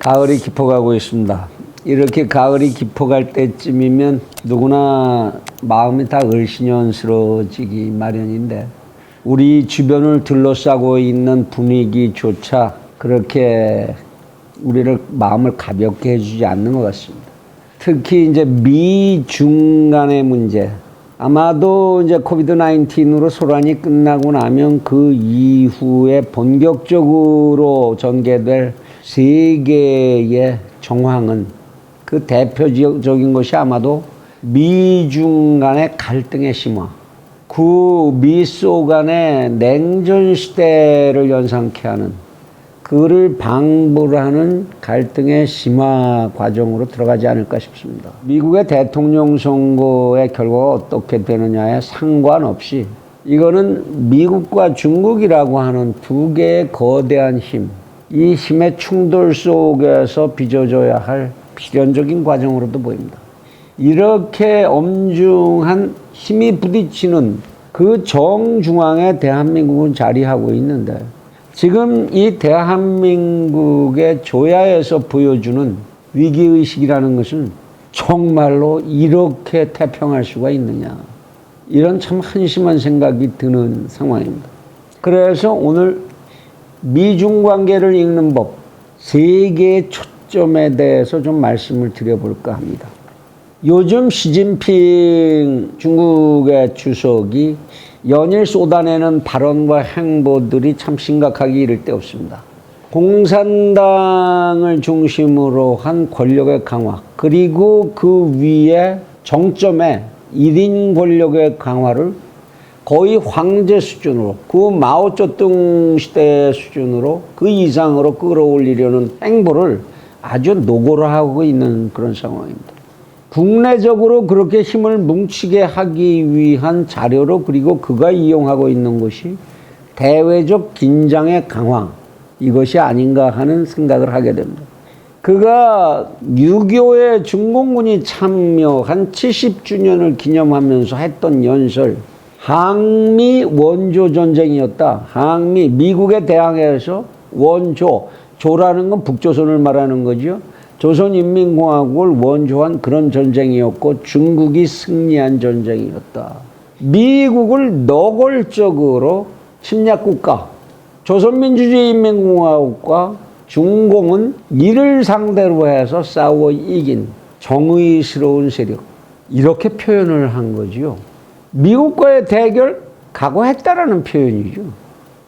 가을이 깊어가고 있습니다. 이렇게 가을이 깊어갈 때쯤이면 누구나 마음이 다 을씨년스러워지기 마련인데 우리 주변을 둘러싸고 있는 분위기조차 그렇게 우리를 마음을 가볍게 해주지 않는 것 같습니다. 특히 이제 미중 간의 문제, 아마도 이제 코비드-19으로 소란이 끝나고 나면 그 이후에 본격적으로 전개될 세계의 정황은 그 대표적인 것이 아마도 미중 간의 갈등의 심화, 그 미소 간의 냉전 시대를 연상케 하는, 그를 방불하는 갈등의 심화 과정으로 들어가지 않을까 싶습니다. 미국의 대통령 선거의 결과가 어떻게 되느냐에 상관없이 이거는 미국과 중국이라고 하는 두 개의 거대한 힘, 이 힘의 충돌 속에서 빚어져야 할 필연적인 과정으로도 보입니다. 이렇게 엄중한 힘이 부딪히는 그 정중앙에 대한민국은 자리하고 있는데, 지금 이 대한민국의 조야에서 보여주는 위기의식이라는 것은 정말로 이렇게 태평할 수가 있느냐, 이런 참 한심한 생각이 드는 상황입니다. 그래서 오늘 미중 관계를 읽는 법, 세 개의 초점에 대해서 좀 말씀을 드려볼까 합니다. 요즘 시진핑 중국의 주석이 연일 쏟아내는 발언과 행보들이 참 심각하기 이를 데 없습니다. 공산당을 중심으로 한 권력의 강화, 그리고 그 위에 정점에 1인 권력의 강화를 거의 황제 수준으로, 그 마오쩌둥 시대 수준으로, 그 이상으로 끌어올리려는 행보를 아주 노골화하고 있는 그런 상황입니다. 국내적으로 그렇게 힘을 뭉치게 하기 위한 자료로, 그리고 그가 이용하고 있는 것이 대외적 긴장의 강화, 이것이 아닌가 하는 생각을 하게 됩니다. 그가 6.25에 중공군이 참여한 70주년을 기념하면서 했던 연설, 항미 원조 전쟁이었다. 항미, 미국에 대항해서 원조, 조라는 건 북조선을 말하는 거죠. 조선인민공화국을 원조한 그런 전쟁이었고 중국이 승리한 전쟁이었다. 미국을 노골적으로 침략국가 조선민주주의인민공화국과 중공은 이를 상대로 해서 싸워 이긴 정의스러운 세력, 이렇게 표현을 한 거지요. 미국과의 대결 각오했다라는 표현이죠.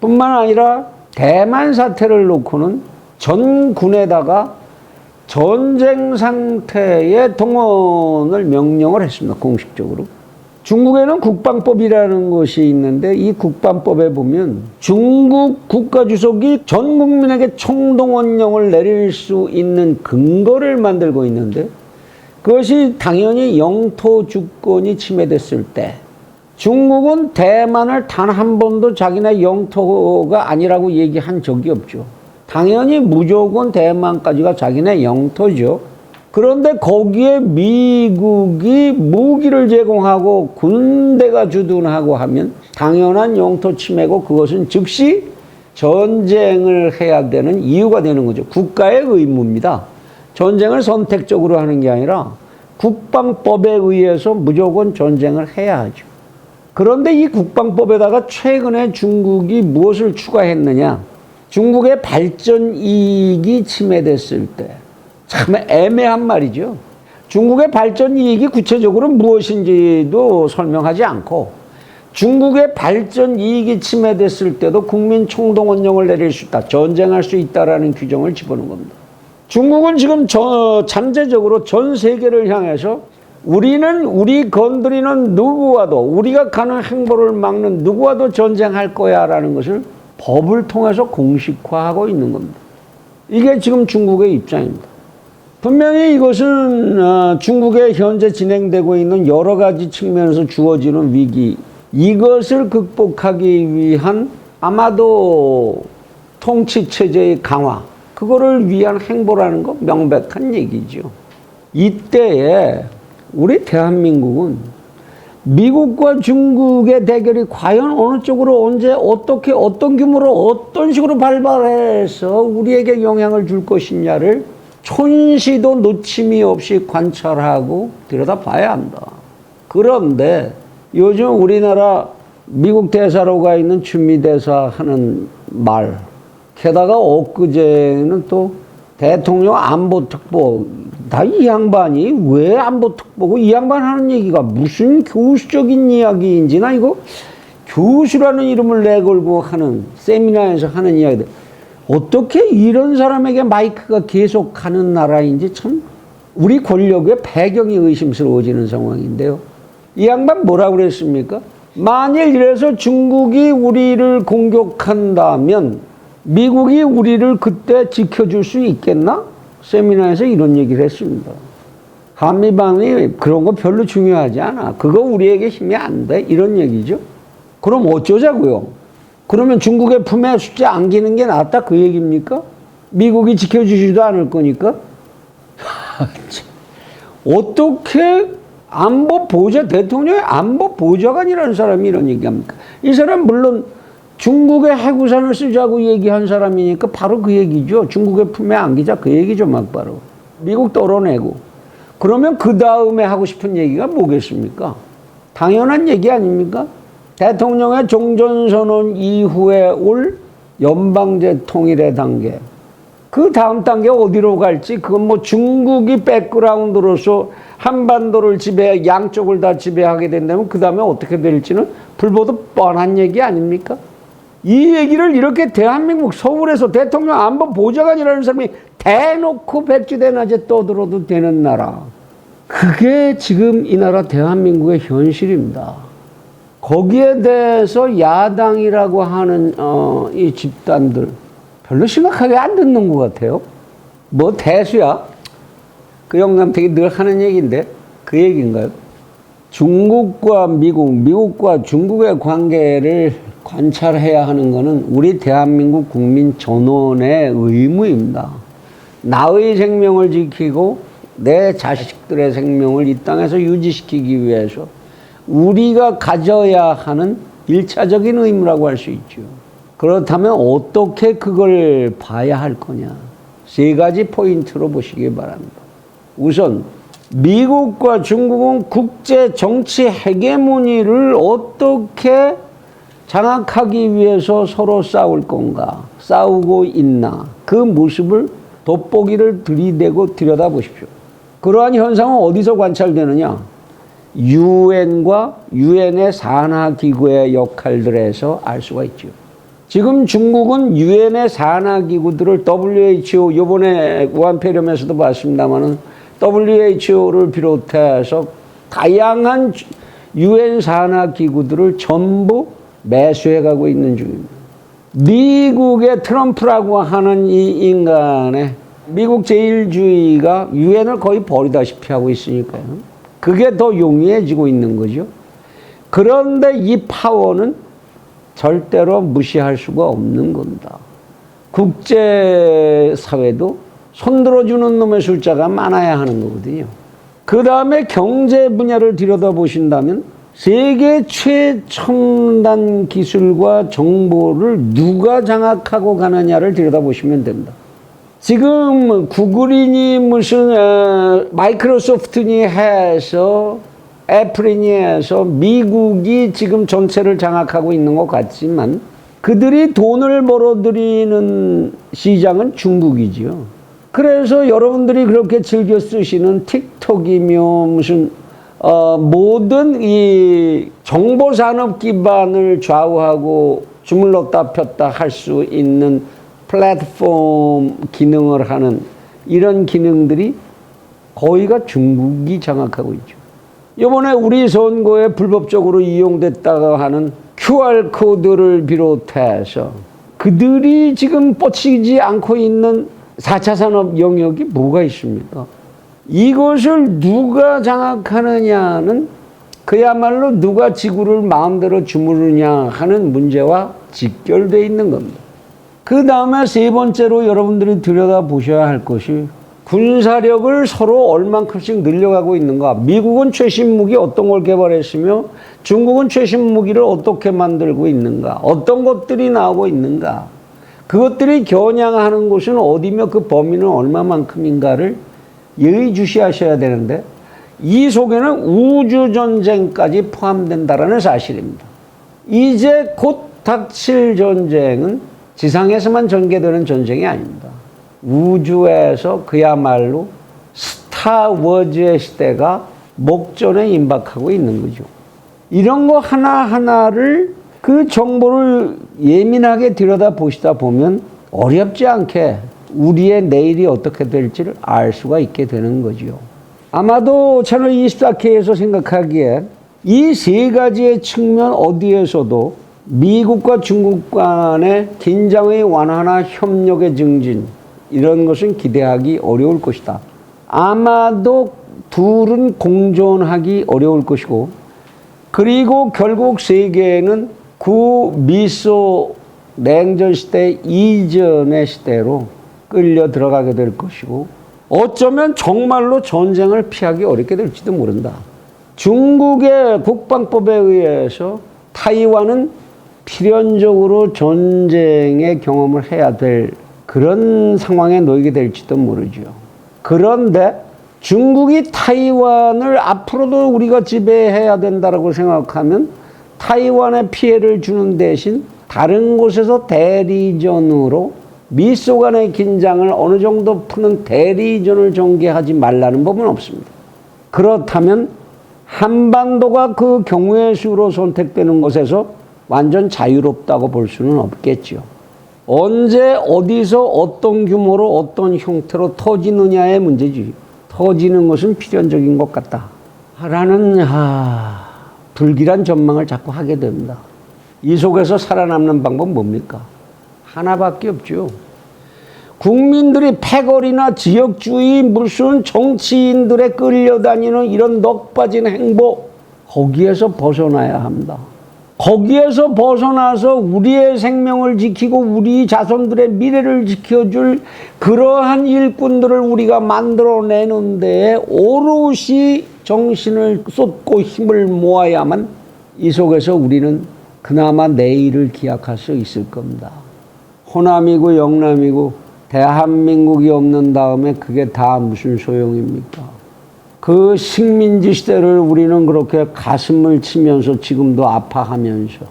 뿐만 아니라 대만 사태를 놓고는 전군에다가 전쟁 상태의 동원을 명령을 했습니다. 공식적으로. 중국에는 국방법이라는 것이 있는데, 이 국방법에 보면 중국 국가주석이 전 국민에게 총동원령을 내릴 수 있는 근거를 만들고 있는데, 그것이 당연히 영토 주권이 침해됐을 때, 중국은 대만을 단 한 번도 자기네 영토가 아니라고 얘기한 적이 없죠. 당연히 무조건 대만까지가 자기네 영토죠. 그런데 거기에 미국이 무기를 제공하고 군대가 주둔하고 하면 당연한 영토 침해고, 그것은 즉시 전쟁을 해야 되는 이유가 되는 거죠. 국가의 의무입니다. 전쟁을 선택적으로 하는 게 아니라 국방법에 의해서 무조건 전쟁을 해야 하죠. 그런데 이 국방법에다가 최근에 중국이 무엇을 추가했느냐? 중국의 발전 이익이 침해됐을 때, 참 애매한 말이죠. 중국의 발전 이익이 구체적으로 무엇인지도 설명하지 않고, 중국의 발전 이익이 침해됐을 때도 국민 총동원령을 내릴 수 있다, 전쟁할 수 있다라는 규정을 집어넣은 겁니다. 중국은 지금 잠재적으로 전 세계를 향해서 우리는 우리 건드리는 누구와도, 우리가 가는 행보를 막는 누구와도 전쟁할 거야 라는 것을 법을 통해서 공식화하고 있는 겁니다. 이게 지금 중국의 입장입니다. 분명히 이것은 중국에 현재 진행되고 있는 여러 가지 측면에서 주어지는 위기, 이것을 극복하기 위한 아마도 통치체제의 강화, 그거를 위한 행보라는 거 명백한 얘기죠. 이때에 우리 대한민국은 미국과 중국의 대결이 과연 어느 쪽으로 언제 어떻게 어떤 규모로 어떤 식으로 발발해서 우리에게 영향을 줄 것이냐를 촌시도 놓침이 없이 관찰하고 들여다봐야 한다. 그런데 요즘 우리나라 미국 대사로 가 있는 추미 대사 하는 말, 게다가 엊그제는 또 대통령 안보특보, 다 이 양반이 왜 안보특보고 이 양반 하는 얘기가 무슨 교수적인 이야기인지, 나 이거 교수라는 이름을 내걸고 하는 세미나에서 하는 이야기들, 어떻게 이런 사람에게 마이크가 계속 가는 나라인지 참 우리 권력의 배경이 의심스러워지는 상황인데요. 이 양반 뭐라고 그랬습니까? 만일 이래서 중국이 우리를 공격한다면 미국이 우리를 그때 지켜줄 수 있겠나? 세미나에서 이런 얘기를 했습니다. 한미방위 그런 거 별로 중요하지 않아. 그거 우리에게 힘이 안 돼. 이런 얘기죠. 그럼 어쩌자고요? 그러면 중국의 품에 숫자 안기는 게 낫다 그 얘기입니까? 미국이 지켜주지도 않을 거니까? 어떻게 안보 보좌, 대통령의 안보 보좌관이라는 사람이 이런 얘기합니까? 이 사람 물론 중국의 해구산을 쓰자고 얘기한 사람이니까 바로 그 얘기죠. 중국의 품에 안기자 그 얘기죠, 막바로. 미국 떨어내고. 그러면 그 다음에 하고 싶은 얘기가 뭐겠습니까? 당연한 얘기 아닙니까? 대통령의 종전선언 이후에 올 연방제 통일의 단계. 그 다음 단계 어디로 갈지, 그건 뭐 중국이 백그라운드로서 한반도를 지배, 양쪽을 다 지배하게 된다면 그 다음에 어떻게 될지는 불보듯 뻔한 얘기 아닙니까? 이 얘기를 이렇게 대한민국 서울에서 대통령 안보 보좌관이라는 사람이 대놓고 백지대낮에 떠들어도 되는 나라. 그게 지금 이 나라 대한민국의 현실입니다. 거기에 대해서 야당이라고 하는 이 집단들 별로 심각하게 안 듣는 것 같아요. 뭐 대수야? 그 영감택이 늘 하는 얘기인데 그 얘기인가요? 중국과 미국, 미국과 중국의 관계를 관찰해야 하는 것은 우리 대한민국 국민 전원의 의무입니다. 나의 생명을 지키고 내 자식들의 생명을 이 땅에서 유지시키기 위해서 우리가 가져야 하는 일차적인 의무라고 할 수 있죠. 그렇다면 어떻게 그걸 봐야 할 거냐. 세 가지 포인트로 보시기 바랍니다. 우선 미국과 중국은 국제 정치 헤게모니를 어떻게 장악하기 위해서 서로 싸울 건가, 싸우고 있나, 그 모습을 돋보기를 들이대고 들여다보십시오. 그러한 현상은 어디서 관찰되느냐? 유엔과 유엔의 산하기구의 역할들에서 알 수가 있죠. 지금 중국은 유엔의 산하기구들을 WHO, 이번에 우한폐렴에서도 봤습니다마는 WHO를 비롯해서 다양한 유엔 산하기구들을 전부 매수해가고 있는 중입니다. 미국의 트럼프라고 하는 이 인간의 미국 제일주의가 유엔을 거의 버리다시피 하고 있으니까요. 그게 더 용이해지고 있는 거죠. 그런데 이 파워는 절대로 무시할 수가 없는 겁니다. 국제사회도 손들어주는 놈의 숫자가 많아야 하는 거거든요. 그 다음에 경제 분야를 들여다보신다면 세계 최첨단 기술과 정보를 누가 장악하고 가느냐를 들여다보시면 됩니다. 지금 구글이니 무슨 마이크로소프트니 해서 애플이니 해서 미국이 지금 전체를 장악하고 있는 것 같지만 그들이 돈을 벌어들이는 시장은 중국이죠. 그래서 여러분들이 그렇게 즐겨 쓰시는 틱톡이며 무슨 모든 이 정보산업 기반을 좌우하고 주물렀다 폈다 할 수 있는 플랫폼 기능을 하는 이런 기능들이 거의가 중국이 장악하고 있죠. 이번에 우리 선거에 불법적으로 이용됐다고 하는 QR코드를 비롯해서 그들이 지금 뻗치지 않고 있는 4차 산업 영역이 뭐가 있습니까? 이것을 누가 장악하느냐는 그야말로 누가 지구를 마음대로 주무르냐 하는 문제와 직결되어 있는 겁니다. 그 다음에 세 번째로 여러분들이 들여다보셔야 할 것이 군사력을 서로 얼만큼씩 늘려가고 있는가. 미국은 최신 무기 어떤 걸 개발했으며 중국은 최신 무기를 어떻게 만들고 있는가. 어떤 것들이 나오고 있는가. 그것들이 겨냥하는 곳은 어디며 그 범위는 얼마만큼인가를 예의주시하셔야 되는데 이 속에는 우주전쟁까지 포함된다라는 사실입니다. 이제 곧 닥칠 전쟁은 지상에서만 전개되는 전쟁이 아닙니다. 우주에서 그야말로 스타워즈의 시대가 목전에 임박하고 있는 거죠. 이런 거 하나하나를 그 정보를 예민하게 들여다보시다 보면 어렵지 않게 우리의 내일이 어떻게 될지를 알 수가 있게 되는 거죠. 아마도 채널 24K에서 생각하기에 이 세 가지의 측면 어디에서도 미국과 중국 간의 긴장의 완화나 협력의 증진 이런 것은 기대하기 어려울 것이다. 아마도 둘은 공존하기 어려울 것이고 그리고 결국 세계는 구미소 냉전 시대 이전의 시대로 끌려 들어가게 될 것이고 어쩌면 정말로 전쟁을 피하기 어렵게 될지도 모른다. 중국의 국방법에 의해서 타이완은 필연적으로 전쟁의 경험을 해야 될 그런 상황에 놓이게 될지도 모르죠. 그런데 중국이 타이완을 앞으로도 우리가 지배해야 된다고 생각하면 타이완에 피해를 주는 대신 다른 곳에서 대리전으로 미소 간의 긴장을 어느 정도 푸는 대리전을 전개하지 말라는 법은 없습니다. 그렇다면 한반도가 그 경우의 수로 선택되는 것에서 완전 자유롭다고 볼 수는 없겠죠. 언제 어디서 어떤 규모로 어떤 형태로 터지느냐의 문제지. 터지는 것은 필연적인 것 같다. 라는 불길한 전망을 자꾸 하게 됩니다. 이 속에서 살아남는 방법은 뭡니까? 하나밖에 없죠. 국민들이 패거리나 지역주의 무슨 정치인들의 끌려다니는 이런 넋빠진 행보 거기에서 벗어나야 합니다. 거기에서 벗어나서 우리의 생명을 지키고 우리 자손들의 미래를 지켜줄 그러한 일꾼들을 우리가 만들어내는 데에 오롯이 정신을 쏟고 힘을 모아야만 이 속에서 우리는 그나마 내일을 기약할 수 있을 겁니다. 호남이고 영남이고 대한민국이 없는 다음에 그게 다 무슨 소용입니까? 그 식민지 시대를 우리는 그렇게 가슴을 치면서 지금도 아파하면서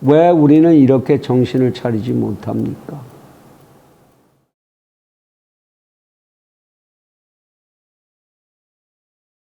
왜 우리는 이렇게 정신을 차리지 못합니까?